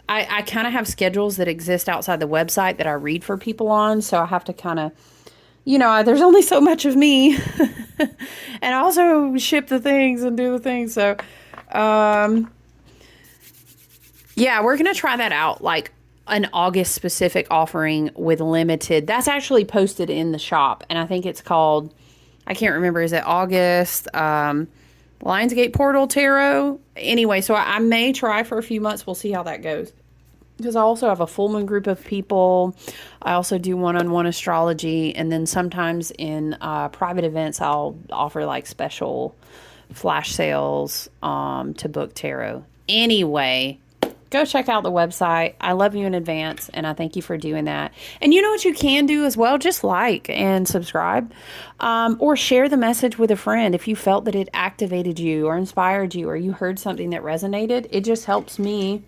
I kind of have schedules that exist outside the website that I read for people on. So I have to kind of, there's only so much of me and I also ship the things and do the things. So, yeah, we're going to try that out. Like an August specific offering with limited, that's actually posted in the shop. And I think it's called, I can't remember. Is it August, Lionsgate Portal Tarot? Anyway, so I may try for a few months. We'll see how that goes. Because I also have a full moon group of people. I also do one-on-one astrology. And then sometimes in private events, I'll offer like special flash sales to book tarot. Anyway, go check out the website. I love you in advance, and I thank you for doing that. And you know what you can do as well? Just like and subscribe, or share the message with a friend if you felt that it activated you or inspired you or you heard something that resonated. It just helps me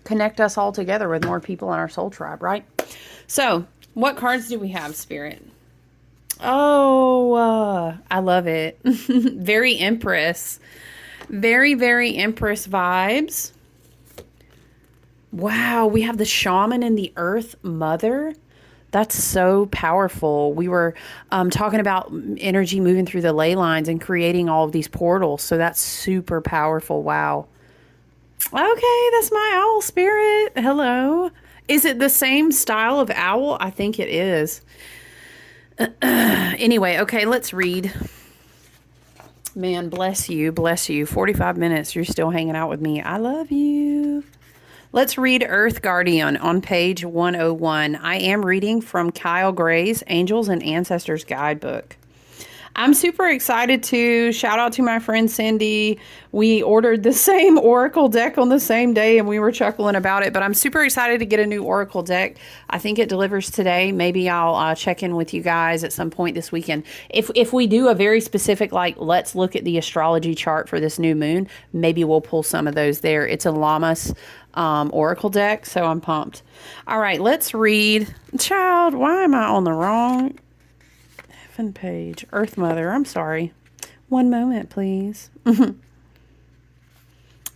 connect us all together with more people in our soul tribe, right? So, what cards do we have, Spirit? Oh, I love it. Very Empress. Very, very Empress vibes. Wow, we have the Shaman and the Earth Mother. That's so powerful. We were talking about energy moving through the ley lines and creating all of these portals. So that's super powerful. Wow. Okay, that's my owl, Spirit. Hello. Is it the same style of owl? I think it is. Anyway, okay, let's read. Man, bless you, bless you. 45 minutes, you're still hanging out with me. I love you. Let's read Earth Guardian on page 101. I am reading from Kyle Gray's Angels and Ancestors Guidebook. I'm super excited to shout out to my friend Cindy. We ordered the same Oracle deck on the same day and we were chuckling about it, but I'm super excited to get a new Oracle deck. I think it delivers today. Maybe I'll check in with you guys at some point this weekend. If we do a very specific, like, let's look at the astrology chart for this new moon, maybe we'll pull some of those there. It's a Llamas Oracle deck, so I'm pumped. All right, let's read. Child, why am I on the wrong page? Earth Mother, I'm sorry. One moment, please.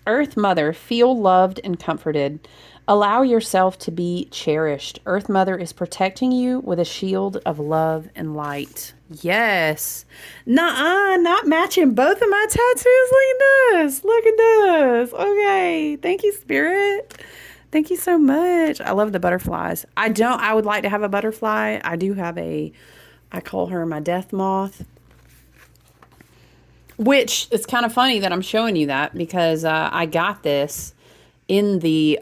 Earth Mother, feel loved and comforted. Allow yourself to be cherished. Earth Mother is protecting you with a shield of love and light. Yes. Nuh-uh, not matching both of my tattoos. Look at this. Look at this. Okay. Thank you, Spirit. Thank you so much. I love the butterflies. I would like to have a butterfly. I do have I call her my death moth, which it's kind of funny that I'm showing you that because I got this in the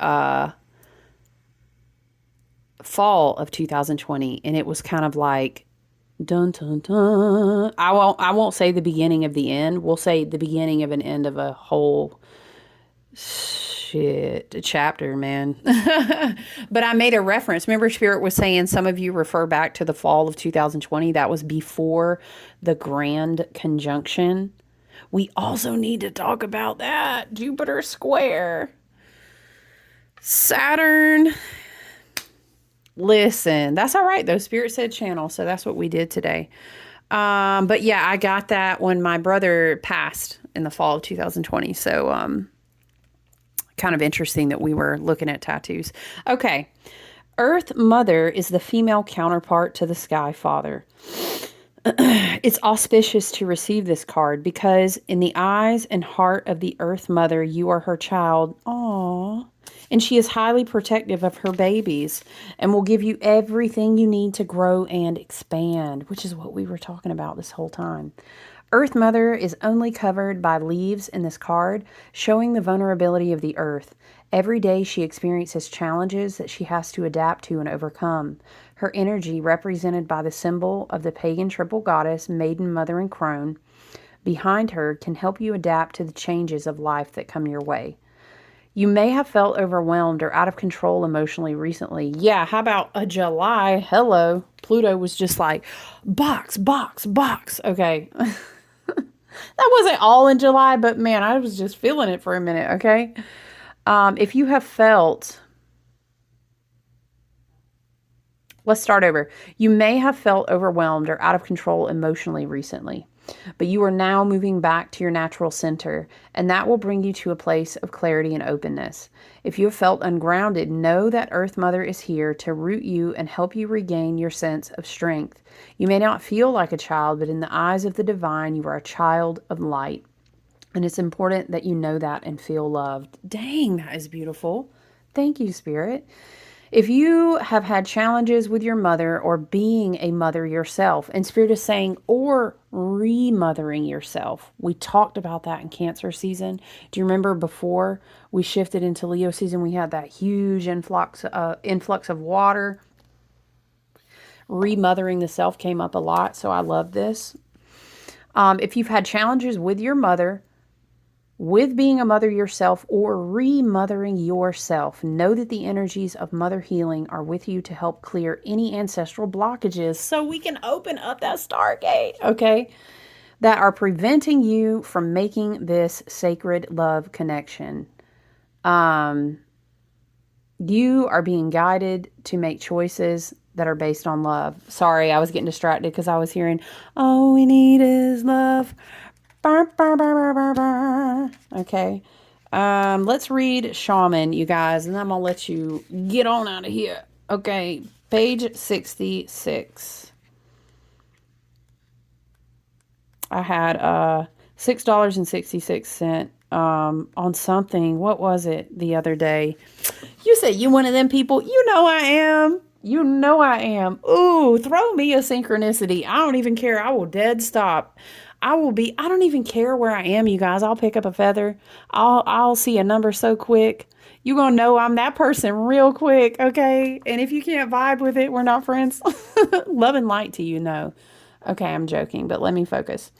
fall of 2020, and it was kind of like dun dun dun. I won't say the beginning of the end. We'll say the beginning of an end of a whole chapter, man. But I made a reference. Remember, Spirit was saying some of you refer back to the fall of 2020. That was before the grand conjunction. We also need to talk about that. Jupiter square Saturn. Listen, that's all right though. Spirit said channel, so that's what we did today. But yeah, I got that when my brother passed in the fall of 2020. So kind of interesting that we were looking at tattoos. Okay. Earth Mother is the female counterpart to the Sky Father. It's auspicious to receive this card because in the eyes and heart of the Earth Mother, you are her child. Aww. And she is highly protective of her babies and will give you everything you need to grow and expand, which is what we were talking about this whole time. Earth Mother is only covered by leaves in this card, showing the vulnerability of the earth. Every day she experiences challenges that she has to adapt to and overcome. Her energy, represented by the symbol of the pagan triple goddess, Maiden, Mother, and Crone, behind her can help you adapt to the changes of life that come your way. You may have felt overwhelmed or out of control emotionally recently. Yeah, how about a July? Hello. Pluto was just like, box, box, box. Okay. That wasn't all in July, but man, I was just feeling it for a minute, okay? If you have felt... Let's start over. You may have felt overwhelmed or out of control emotionally recently, but you are now moving back to your natural center, and that will bring you to a place of clarity and openness. If you have felt ungrounded, know that Earth Mother is here to root you and help you regain your sense of strength. You may not feel like a child, but in the eyes of the divine, you are a child of light. And it's important that you know that and feel loved. Dang, that is beautiful. Thank you, Spirit. If you have had challenges with your mother or being a mother yourself, and Spirit is saying, or remothering yourself. We talked about that in Cancer season. Do you remember before we shifted into Leo season, we had that huge influx of water. Remothering the self came up a lot, so I love this. If you've had challenges with your mother with being a mother yourself or remothering yourself. Know that the energies of mother healing are with you to help clear any ancestral blockages so we can open up that stargate, okay, that are preventing you from making this sacred love connection. You are being guided to make choices that are based on love. Sorry, I was getting distracted because I was hearing, all we need is love. Okay. Let's read Shaman, you guys, and I'm going to let you get on out of here. Okay. Page 66. I had $6.66 on something. What was it the other day? You said you one of them people. You know I am. You know I am. Ooh, throw me a synchronicity. I don't even care. I will dead stop. I don't even care where I am, you guys. I'll pick up a feather. I'll see a number so quick. You're going to know I'm that person real quick, okay? And if you can't vibe with it, we're not friends. Love and light to you, no. Okay, I'm joking, but let me focus.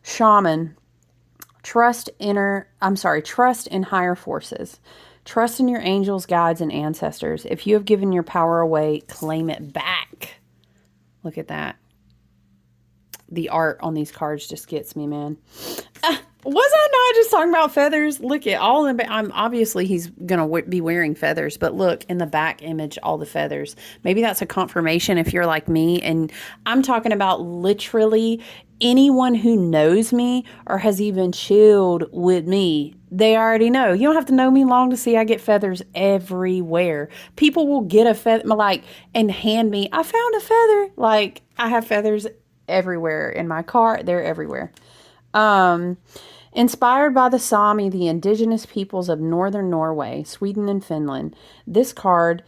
Shaman, trust in higher forces. Trust in your angels, guides, and ancestors. If you have given your power away, claim it back. Look at that. The art on these cards just gets me, man. Was I not just talking about feathers? Look at all of them. Obviously, he's going to be wearing feathers, but look in the back image, all the feathers. Maybe that's a confirmation if you're like me. And I'm talking about literally anyone who knows me or has even chilled with me. They already know. You don't have to know me long to see I get feathers everywhere. People will get a feather, like, and hand me, I found a feather. Like, I have feathers everywhere in my car. They're everywhere. Inspired by the Sami, the indigenous peoples of northern Norway, Sweden, and Finland, this card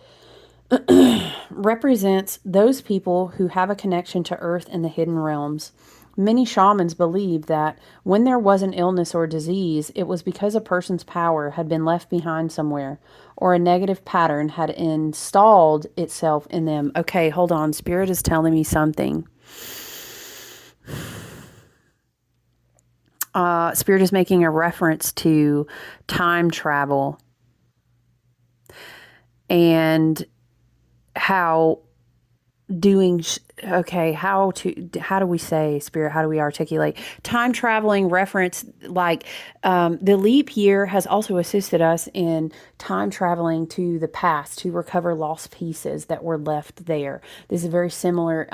represents those people who have a connection to earth and the hidden realms. Many shamans believe that when there was an illness or disease, it was because a person's power had been left behind somewhere, or a negative pattern had installed itself in them. Okay, hold on. Spirit is telling me something. Spirit is making a reference to time travel and how how do we say, Spirit, how do we articulate time traveling reference? Like the leap year has also assisted us in time traveling to the past to recover lost pieces that were left there. This is very similar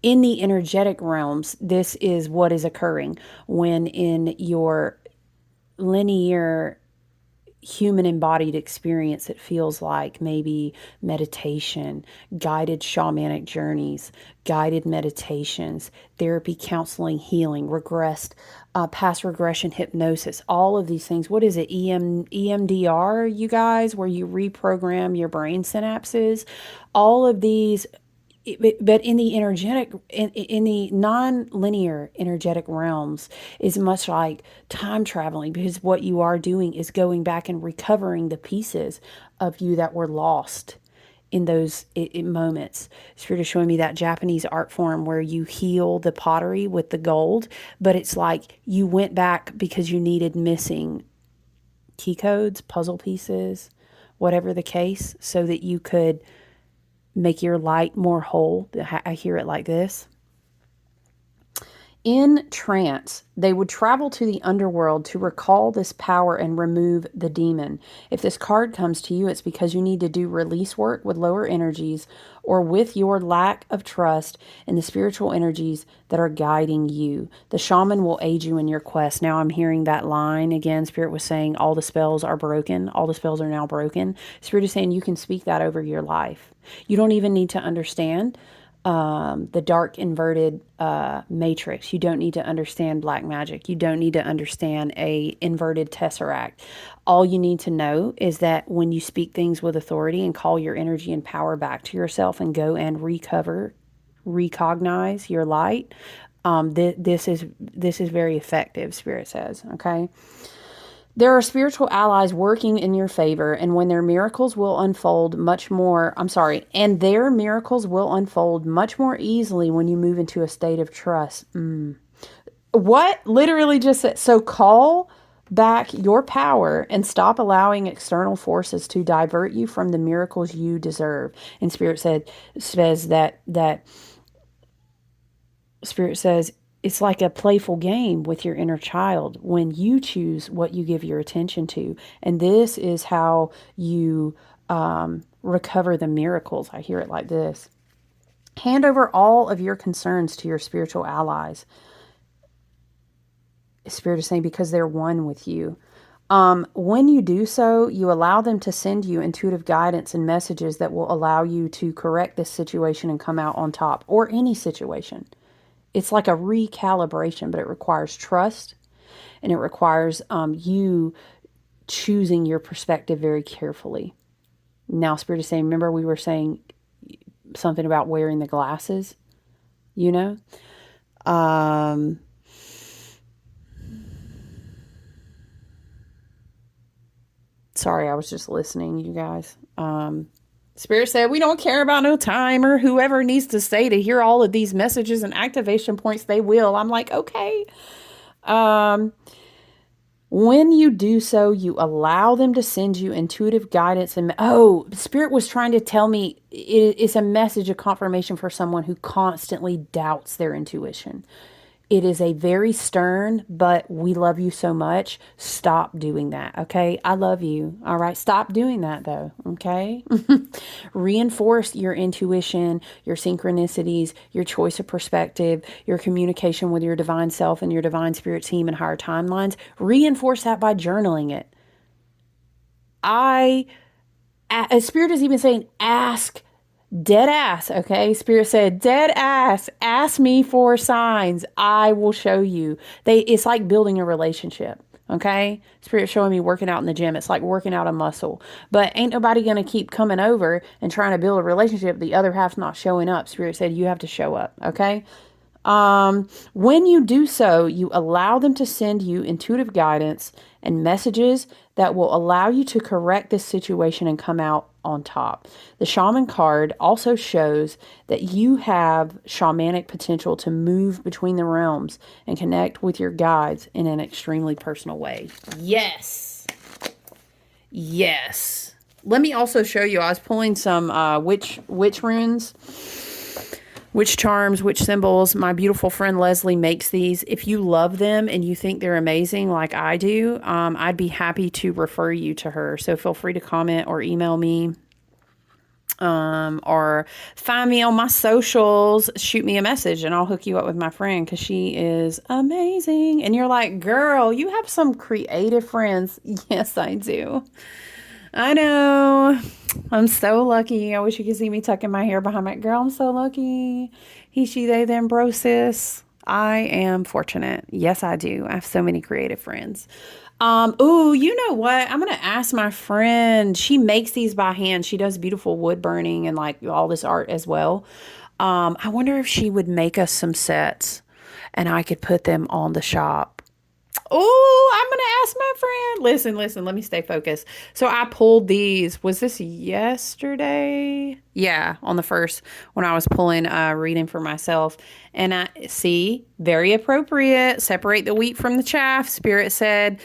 in the energetic realms. This is what is occurring when in your linear human embodied experience, it feels like maybe meditation, guided shamanic journeys, guided meditations, therapy, counseling, healing, past regression, hypnosis, all of these things. What is it? EMDR, you guys, where you reprogram your brain synapses, all of these. But in the energetic, in the non-linear energetic realms is much like time traveling, because what you are doing is going back and recovering the pieces of you that were lost in those moments. Spirit is showing me that Japanese art form where you heal the pottery with the gold, but it's like you went back because you needed missing key codes, puzzle pieces, whatever the case, so that you could make your light more whole. I hear it like this. In trance, they would travel to the underworld to recall this power and remove the demon. If this card comes to you, it's because you need to do release work with lower energies or with your lack of trust in the spiritual energies that are guiding you. The shaman will aid you in your quest. Now I'm hearing that line again. Spirit was saying all the spells are broken. All the spells are now broken. Spirit is saying you can speak that over your life. You don't even need to understand the dark inverted matrix. You don't need to understand black magic. You don't need to understand a inverted tesseract. All you need to know is that when you speak things with authority and call your energy and power back to yourself and go and recognize your light, this is very effective, Spirit says, okay? There are spiritual allies working in your favor, and their miracles will unfold much more easily when you move into a state of trust. What? Literally just said, so call back your power and stop allowing external forces to divert you from the miracles you deserve. And says that Spirit says it's like a playful game with your inner child when you choose what you give your attention to. And this is how you recover the miracles. I hear it like this. Hand over all of your concerns to your spiritual allies. Spirit is saying because they're one with you. When you do so, you allow them to send you intuitive guidance and messages that will allow you to correct this situation and come out on top, or any situation. It's like a recalibration, but it requires trust, and it requires you choosing your perspective very carefully. Now, Spirit is saying, remember we were saying something about wearing the glasses, you know? Sorry, I was just listening, you guys. Spirit said, we don't care about no time or whoever needs to stay to hear all of these messages and activation points, they will. I'm like, okay. When you do so, you allow them to send you intuitive guidance. And Spirit was trying to tell me it's a message, a confirmation for someone who constantly doubts their intuition. It is a very stern, but we love you so much. Stop doing that, okay? I love you, all right? Stop doing that, though, okay? Reinforce your intuition, your synchronicities, your choice of perspective, your communication with your divine self and your divine spirit team and higher timelines. Reinforce that by journaling it. Spirit is even saying, ask. Dead ass, okay? Spirit said, dead ass, ask me for signs. I will show you. It's like building a relationship, okay? Spirit showing me working out in the gym. It's like working out a muscle. But ain't nobody going to keep coming over and trying to build a relationship. The other half's not showing up. Spirit said, you have to show up, okay? When you do so, you allow them to send you intuitive guidance and messages that will allow you to correct this situation and come out on top. The shaman card also shows that you have shamanic potential to move between the realms and connect with your guides in an extremely personal way. Yes. Yes. Let me also show you, I was pulling some witch runes. Which charms, which symbols. My beautiful friend Leslie makes these. If you love them and you think they're amazing like I do, I'd be happy to refer you to her. So feel free to comment or email me, or find me on my socials, shoot me a message and I'll hook you up with my friend because she is amazing. And you're like, girl, you have some creative friends. Yes, I do. I know. I'm so lucky. I wish you could see me tucking my hair behind my girl. I'm so lucky. He, she, they, them, bro, sis. I am fortunate. Yes, I do. I have so many creative friends. You know what? I'm going to ask my friend. She makes these by hand. She does beautiful wood burning and like all this art as well. I wonder if she would make us some sets and I could put them on the shop. Oh, I'm going to ask my friend. Listen, let me stay focused. So I pulled these. Was this yesterday? Yeah, on the first when I was pulling, reading for myself. And I see, very appropriate. Separate the wheat from the chaff, Spirit said.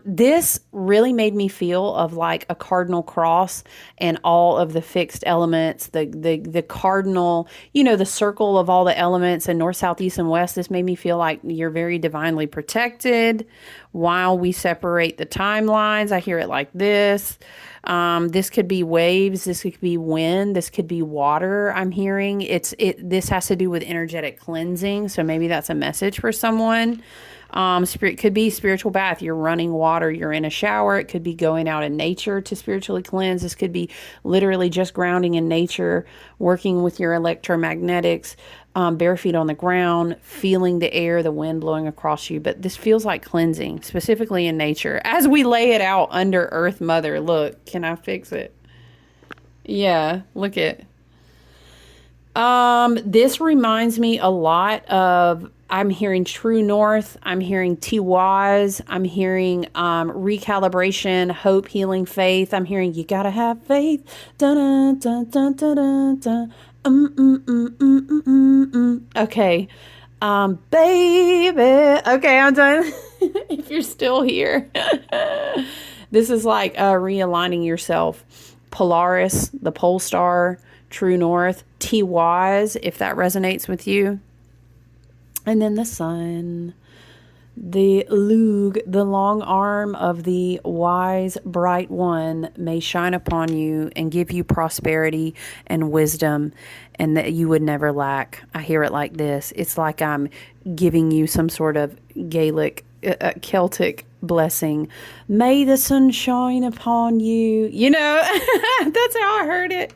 This really made me feel of like a cardinal cross and all of the fixed elements, the cardinal, the circle of all the elements and north, south, east, and west. This made me feel like you're very divinely protected while we separate the timelines. I hear it like this. This could be waves. This could be wind. This could be water. I'm hearing this has to do with energetic cleansing. So maybe that's a message for someone. Spirit could be spiritual bath. You're running water. You're in a shower. It could be going out in nature to spiritually cleanse. This could be literally just grounding in nature, working with your electromagnetics, bare feet on the ground, feeling the air, the wind blowing across you. But this feels like cleansing, specifically in nature. As we lay it out under Earth Mother, look, can I fix it? Yeah, look it. This reminds me a lot of, I'm hearing True North, I'm hearing Tiwaz, I'm hearing recalibration, hope, healing, faith. I'm hearing you gotta have faith. Dun, dun, dun, dun, dun, dun. Okay. Baby. Okay, I'm done. if you're still here. This is like realigning yourself. Polaris, the pole star, true north, T-wise, if that resonates with you. And then the sun, the lug, the long arm of the wise, bright one may shine upon you and give you prosperity and wisdom, and that you would never lack. I hear it like this. It's like I'm giving you some sort of Gaelic, Celtic blessing. May the sun shine upon you. You know, that's how I heard it.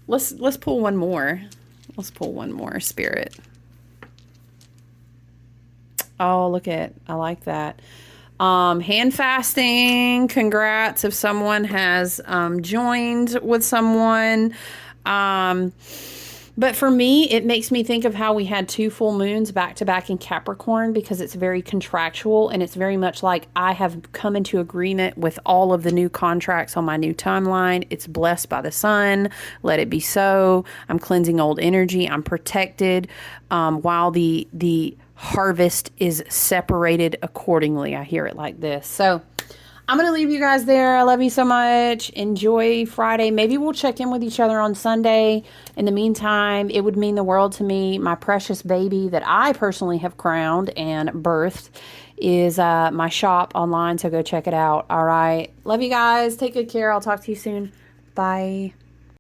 Let's pull one more. Let's pull one more, Spirit. Oh, I like that. Hand fasting. Congrats if someone has joined with someone. But for me, it makes me think of how we had 2 full moons back to back in Capricorn, because it's very contractual, and it's very much like I have come into agreement with all of the new contracts on my new timeline. It's blessed by the sun. Let it be so. I'm cleansing old energy. I'm protected, while the harvest is separated accordingly. I hear it like this. So I'm going to leave you guys there. I love you so much. Enjoy Friday. Maybe we'll check in with each other on Sunday. In the meantime, it would mean the world to me. My precious baby that I personally have crowned and birthed is my shop online. So go check it out. All right. Love you guys. Take good care. I'll talk to you soon. Bye.